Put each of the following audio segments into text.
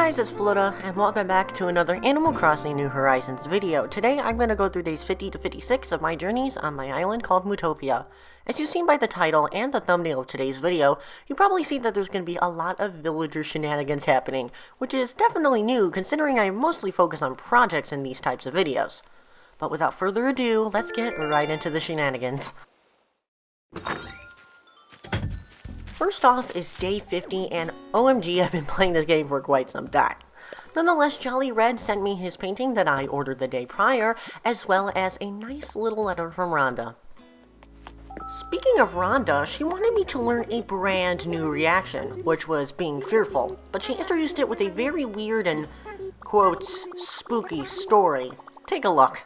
guys, it's Flutta, and welcome back to another Animal Crossing New Horizons video. Today I'm going to go through days 50 to 56 of my journeys on my island called Mootopia. As you've seen by the title and the thumbnail of today's video, you probably see that there's going to be a lot of villager shenanigans happening, which is definitely new considering I mostly focus on projects in these types of videos. But without further ado, let's get right into the shenanigans. First off is day 50, and OMG, I've been playing this game for quite some time. Nonetheless, Jolly Red sent me his painting that I ordered the day prior, as well as a nice little letter from Rhonda. Speaking of Rhonda, she wanted me to learn a brand new reaction, which was being fearful, but she introduced it with a very weird and, quotes, spooky story. Take a look.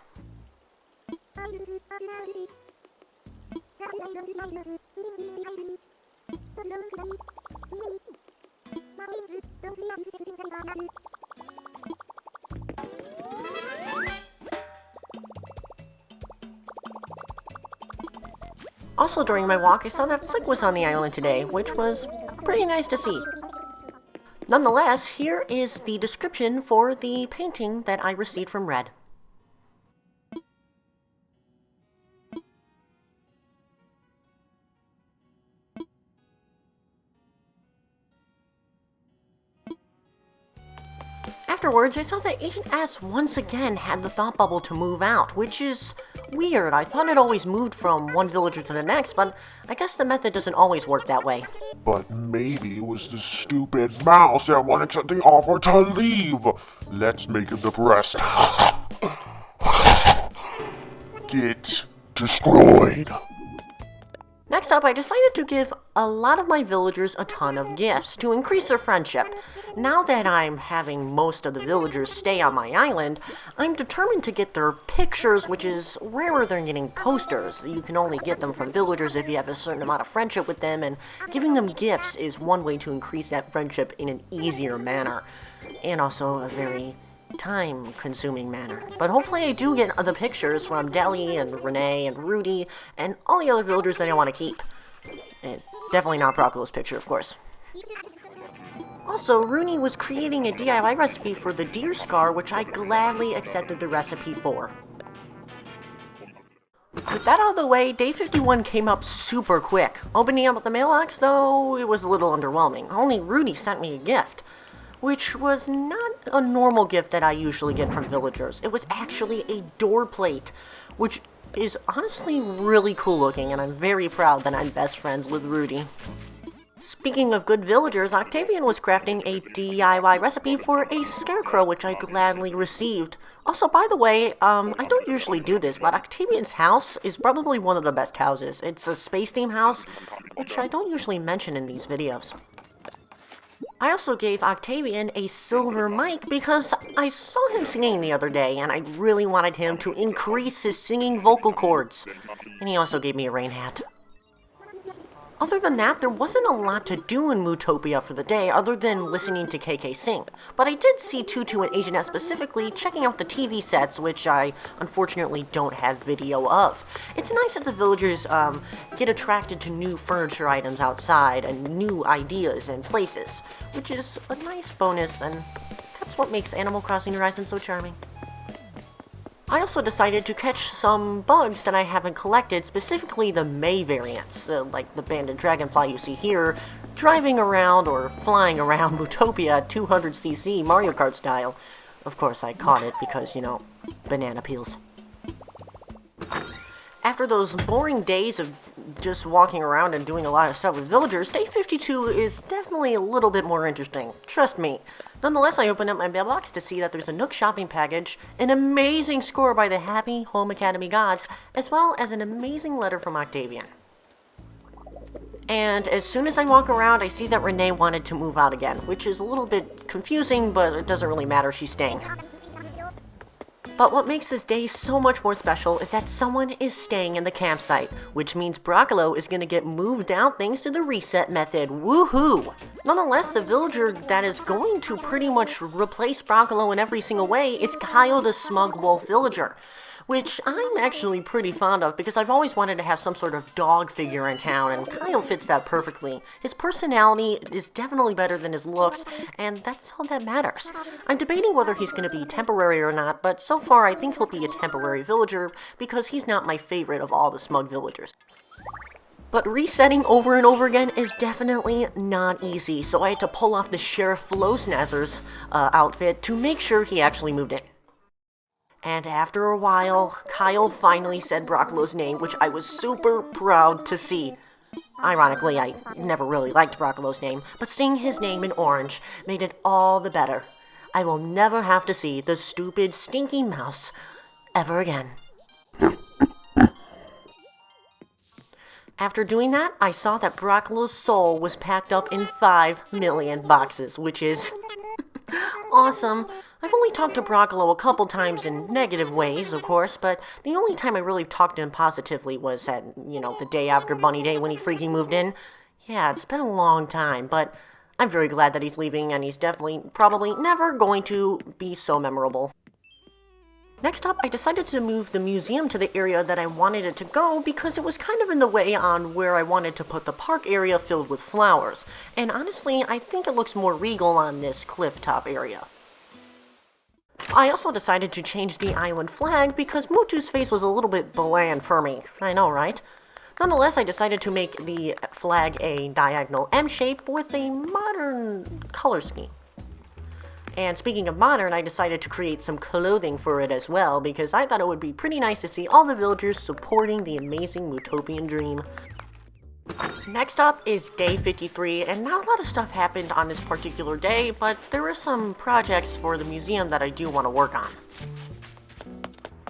Also during my walk, I saw that Flick was on the island today, which was pretty nice to see. Nonetheless, here is the description for the painting that I received from Red. Afterwards, I saw that ACNH once again had the thought bubble to move out, which is weird. I thought it always moved from one villager to the next, but I guess the method doesn't always work that way. But maybe it was the stupid mouse that wanted something offer to leave. Let's make him depressed. Get destroyed. Next up, I decided to give a lot of my villagers a ton of gifts to increase their friendship. Now that I'm having most of the villagers stay on my island, I'm determined to get their pictures, which is rarer than getting posters. You can only get them from villagers if you have a certain amount of friendship with them, and giving them gifts is one way to increase that friendship in an easier manner, and also a very time-consuming manner. But hopefully I do get the pictures from Deli and Renee and Rudy and all the other villagers that I want to keep. And definitely not Broccolo's picture, of course. Also, Rooney was creating a DIY recipe for the deer scar, which I gladly accepted the recipe for. With that out of the way, day 51 came up super quick. Opening up the mailbox, though, it was a little underwhelming. Only Rudy sent me a gift, which was not a normal gift that I usually get from villagers. It was actually a door plate, which is honestly really cool looking, and I'm very proud that I'm best friends with Rudy. Speaking of good villagers, Octavian was crafting a DIY recipe for a scarecrow, which I gladly received. Also, by the way, I don't usually do this, but Octavian's house is probably one of the best houses. It's a space theme house, which I don't usually mention in these videos. I also gave Octavian a silver mic because I saw him singing the other day and I really wanted him to increase his singing vocal cords. And he also gave me a rain hat. Other than that, there wasn't a lot to do in Mootopia for the day other than listening to KK sing. But I did see Tutu and Agent S specifically checking out the TV sets, which I unfortunately don't have video of. It's nice that the villagers get attracted to new furniture items outside and new ideas and places, which is a nice bonus, and that's what makes Animal Crossing Horizons so charming. I also decided to catch some bugs that I haven't collected, specifically the May variants, like the banded dragonfly you see here, driving around or flying around Mootopia 200cc Mario Kart style. Of course, I caught it because, you know, banana peels. After those boring days of just walking around and doing a lot of stuff with villagers, day 52 is definitely a little bit more interesting. Trust me. Nonetheless, I opened up my mailbox to see that there's a Nook shopping package, an amazing score by the Happy Home Academy gods, as well as an amazing letter from Octavian. And as soon as I walk around, I see that Renee wanted to move out again, which is a little bit confusing, but it doesn't really matter, she's staying. But what makes this day so much more special is that someone is staying in the campsite, which means Broccolo is going to get moved out thanks to the reset method. Woohoo! Nonetheless, the villager that is going to pretty much replace Broccolo in every single way is Kyle the Smug Wolf Villager, which I'm actually pretty fond of because I've always wanted to have some sort of dog figure in town, and Kyle fits that perfectly. His personality is definitely better than his looks, and that's all that matters. I'm debating whether he's going to be temporary or not, but so far I think he'll be a temporary villager because he's not my favorite of all the smug villagers. But resetting over and over again is definitely not easy, so I had to pull off the Sheriff Flosnazzer's outfit to make sure he actually moved in. And after a while, Kyle finally said Brocklo's name, which I was super proud to see. Ironically, I never really liked Brocklo's name, but seeing his name in orange made it all the better. I will never have to see the stupid, stinky mouse ever again. After doing that, I saw that Brocklo's soul was packed up in 5 million boxes, which is awesome. I've only talked to Brocklo a couple times in negative ways, of course, but the only time I really talked to him positively was at, the day after Bunny Day when he freaking moved in. Yeah, it's been a long time, but I'm very glad that he's leaving, and he's probably never going to be so memorable. Next up, I decided to move the museum to the area that I wanted it to go because it was kind of in the way on where I wanted to put the park area filled with flowers. And honestly, I think it looks more regal on this cliff top area. I also decided to change the island flag because Mutu's face was a little bit bland for me. I know, right? Nonetheless, I decided to make the flag a diagonal M shape with a modern color scheme. And speaking of modern, I decided to create some clothing for it as well because I thought it would be pretty nice to see all the villagers supporting the amazing Mutopian dream. Next up is day 53, and not a lot of stuff happened on this particular day, but there are some projects for the museum that I do want to work on.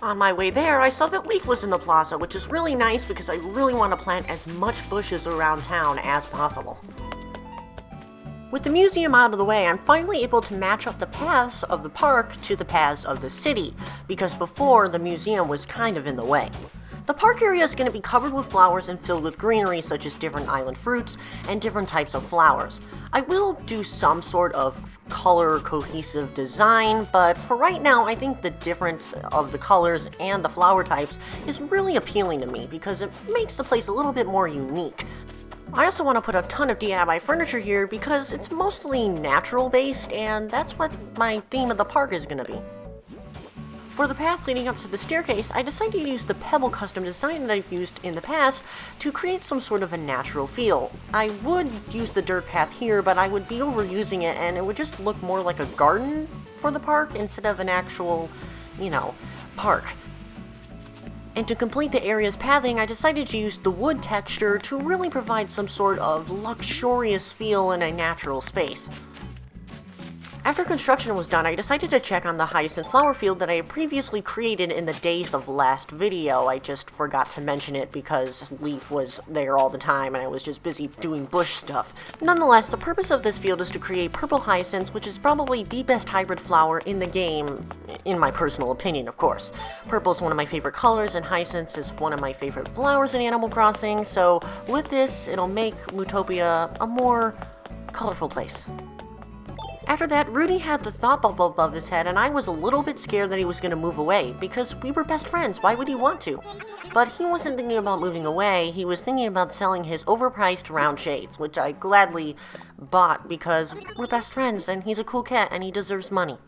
On my way there, I saw that Leaf was in the plaza, which is really nice because I really want to plant as much bushes around town as possible. With the museum out of the way, I'm finally able to match up the paths of the park to the paths of the city, because before, the museum was kind of in the way. The park area is going to be covered with flowers and filled with greenery such as different island fruits and different types of flowers. I will do some sort of color cohesive design, but for right now I think the difference of the colors and the flower types is really appealing to me because it makes the place a little bit more unique. I also want to put a ton of DIY furniture here because it's mostly natural based and that's what my theme of the park is going to be. For the path leading up to the staircase, I decided to use the pebble custom design that I've used in the past to create some sort of a natural feel. I would use the dirt path here, but I would be overusing it and it would just look more like a garden for the park instead of an actual, park. And to complete the area's pathing, I decided to use the wood texture to really provide some sort of luxurious feel in a natural space. After construction was done, I decided to check on the hyacinth flower field that I had previously created in the days of last video. I just forgot to mention it because Leaf was there all the time and I was just busy doing bush stuff. Nonetheless, the purpose of this field is to create purple hyacinths, which is probably the best hybrid flower in the game, in my personal opinion, of course. Purple is one of my favorite colors and hyacinths is one of my favorite flowers in Animal Crossing, so with this, it'll make Mutopia a more colorful place. After that, Rudy had the thought bubble above his head, and I was a little bit scared that he was going to move away, because we were best friends, why would he want to? But he wasn't thinking about moving away, he was thinking about selling his overpriced round shades, which I gladly bought because we're best friends, and he's a cool cat, and he deserves money.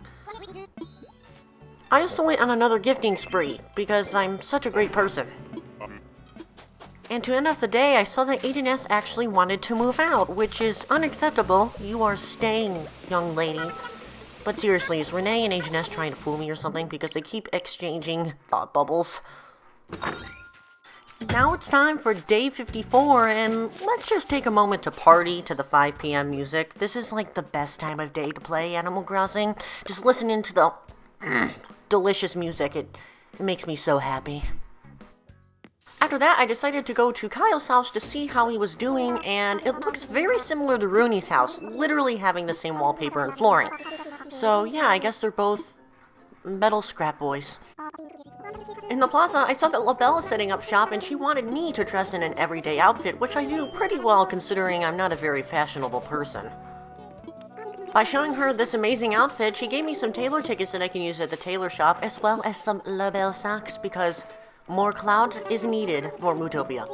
I also went on another gifting spree, because I'm such a great person. And to end off the day, I saw that ACNH actually wanted to move out, which is unacceptable. You are staying, young lady. But seriously, is Renee and ACNH trying to fool me or something? Because they keep exchanging thought bubbles. Now it's time for day 54, and let's just take a moment to party to the 5 p.m. music. This is like the best time of day to play Animal Crossing. Just listening to the delicious music, it makes me so happy. After that, I decided to go to Kyle's house to see how he was doing, and it looks very similar to Rooney's house, literally having the same wallpaper and flooring. So yeah, I guess they're both metal scrap boys. In the plaza, I saw that LaBelle is setting up shop, and she wanted me to dress in an everyday outfit, which I do pretty well considering I'm not a very fashionable person. By showing her this amazing outfit, she gave me some tailor tickets that I can use at the tailor shop, as well as some La Belle socks, because more clout is needed for Mootopia.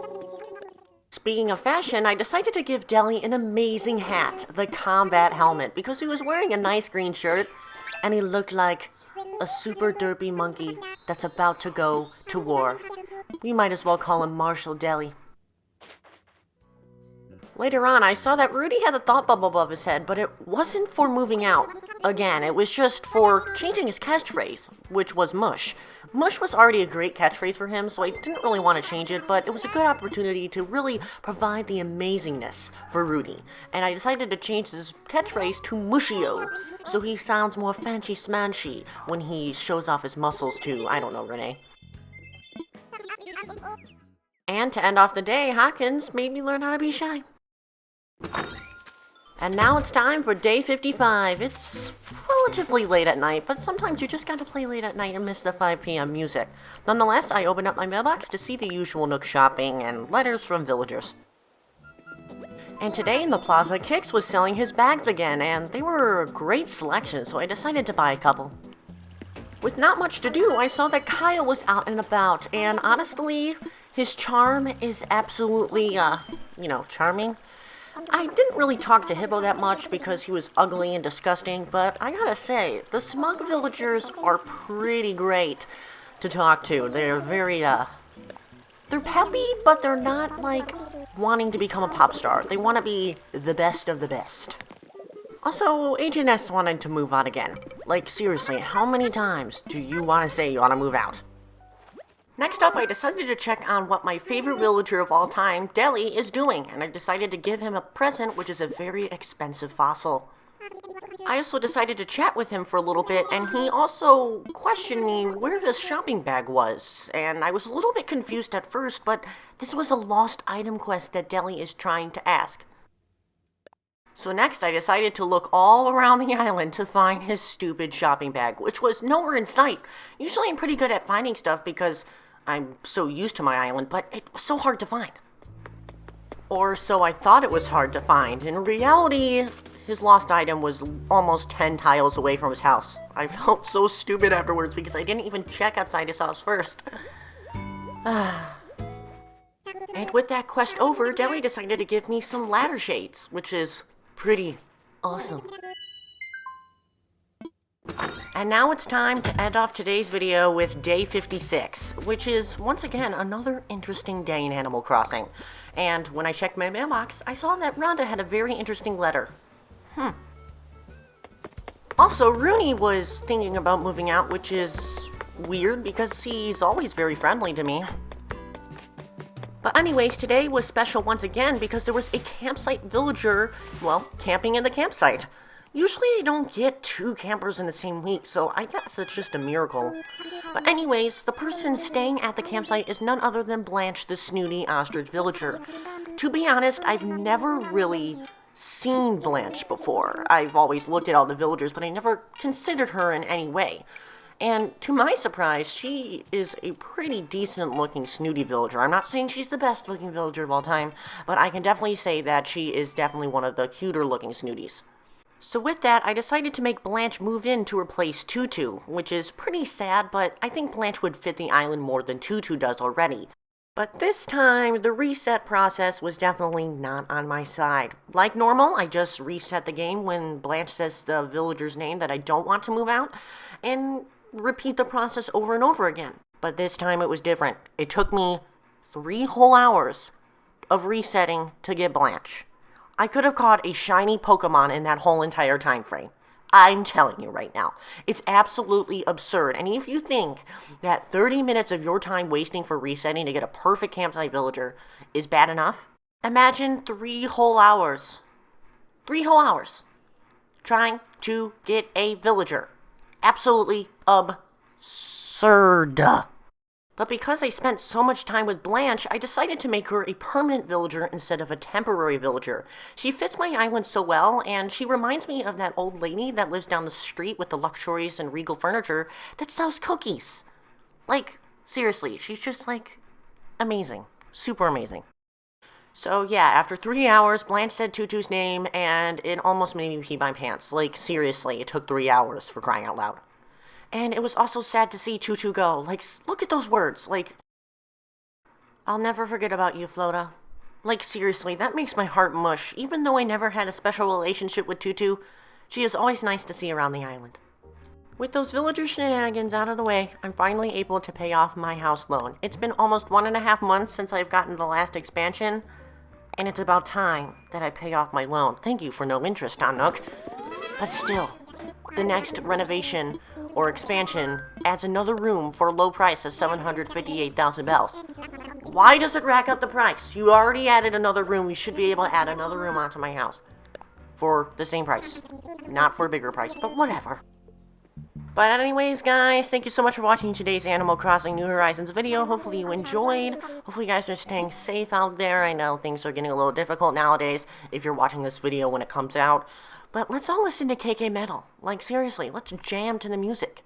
Speaking of fashion, I decided to give Deli an amazing hat, the combat helmet, because he was wearing a nice green shirt, and he looked like a super derpy monkey that's about to go to war. We might as well call him Marshal Deli. Later on, I saw that Rudy had a thought bubble above his head, but it wasn't for moving out. Again, it was just for changing his catchphrase, which was mush. Mush was already a great catchphrase for him, so I didn't really want to change it, but it was a good opportunity to really provide the amazingness for Rudy. And I decided to change his catchphrase to Mushio, so he sounds more fancy smanchy when he shows off his muscles to, I don't know, Renee. And to end off the day, Hawkins made me learn how to be shy. And now it's time for day 55. It's relatively late at night, but sometimes you just gotta play late at night and miss the 5 p.m. music. Nonetheless, I opened up my mailbox to see the usual Nook shopping and letters from villagers. And today in the plaza, Kix was selling his bags again, and they were a great selection, so I decided to buy a couple. With not much to do, I saw that Kyle was out and about, and honestly, his charm is absolutely, charming. I didn't really talk to Hippo that much because he was ugly and disgusting, but I gotta say, the smug villagers are pretty great to talk to. They're very, they're peppy, but they're not, wanting to become a pop star. They want to be the best of the best. Also, Agent S wanted to move out again. Seriously, how many times do you want to say you want to move out? Next up, I decided to check on what my favorite villager of all time, Deli, is doing, and I decided to give him a present, which is a very expensive fossil. I also decided to chat with him for a little bit, and he also questioned me where this shopping bag was, and I was a little bit confused at first, but this was a lost item quest that Deli is trying to ask. So next, I decided to look all around the island to find his stupid shopping bag, which was nowhere in sight. Usually I'm pretty good at finding stuff because I'm so used to my island, but it was so hard to find. Or so I thought it was hard to find. In reality, his lost item was almost 10 tiles away from his house. I felt so stupid afterwards because I didn't even check outside his house first. And with that quest over, Deli decided to give me some ladder shades, which is pretty awesome. And now it's time to end off today's video with day 56, which is, once again, another interesting day in Animal Crossing. And when I checked my mailbox, I saw that Rhonda had a very interesting letter. Also, Rooney was thinking about moving out, which is weird because he's always very friendly to me. But anyways, today was special once again because there was a campsite villager, camping in the campsite. Usually I don't get 2 campers in the same week, so I guess it's just a miracle. But anyways, the person staying at the campsite is none other than Blanche, the snooty ostrich villager. To be honest, I've never really seen Blanche before. I've always looked at all the villagers, but I never considered her in any way. And to my surprise, she is a pretty decent looking snooty villager. I'm not saying she's the best looking villager of all time, but I can definitely say that she is definitely one of the cuter looking snooties. So with that, I decided to make Blanche move in to replace Tutu, which is pretty sad, but I think Blanche would fit the island more than Tutu does already. But this time, the reset process was definitely not on my side. Like normal, I just reset the game when Blanche says the villager's name that I don't want to move out, and repeat the process over and over again. But this time it was different. It took me 3 whole hours of resetting to get Blanche. I could have caught a shiny Pokemon in that whole entire time frame. I'm telling you right now. It's absolutely absurd. And if you think that 30 minutes of your time wasting for resetting to get a perfect campsite villager is bad enough, imagine 3 whole hours. 3 whole hours trying to get a villager. Absolutely absurd. But because I spent so much time with Blanche, I decided to make her a permanent villager instead of a temporary villager. She fits my island so well, and she reminds me of that old lady that lives down the street with the luxurious and regal furniture that sells cookies. Seriously, she's just, amazing. Super amazing. So yeah, after 3 hours, Blanche said Tutu's name, and it almost made me pee my pants. Like, seriously, it took 3 hours, for crying out loud. And it was also sad to see Tutu go. Like, look at those words. Like, I'll never forget about you, Flota. Like, seriously, that makes my heart mush. Even though I never had a special relationship with Tutu, she is always nice to see around the island. With those villager shenanigans out of the way, I'm finally able to pay off my house loan. It's been almost 1.5 months since I've gotten the last expansion, and it's about time that I pay off my loan. Thank you for no interest, Nook. But still, the next renovation or expansion adds another room for a low price of 758,000 bells. Why does it rack up the price? You already added another room. You should be able to add another room onto my house for the same price. Not for a bigger price, but whatever. But anyways, guys, thank you so much for watching today's Animal Crossing New Horizons video. Hopefully you enjoyed. Hopefully you guys are staying safe out there. I know things are getting a little difficult nowadays if you're watching this video when it comes out. But let's all listen to KK Metal. Like, seriously, let's jam to the music.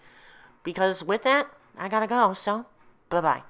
Because with that, I gotta go, so bye-bye.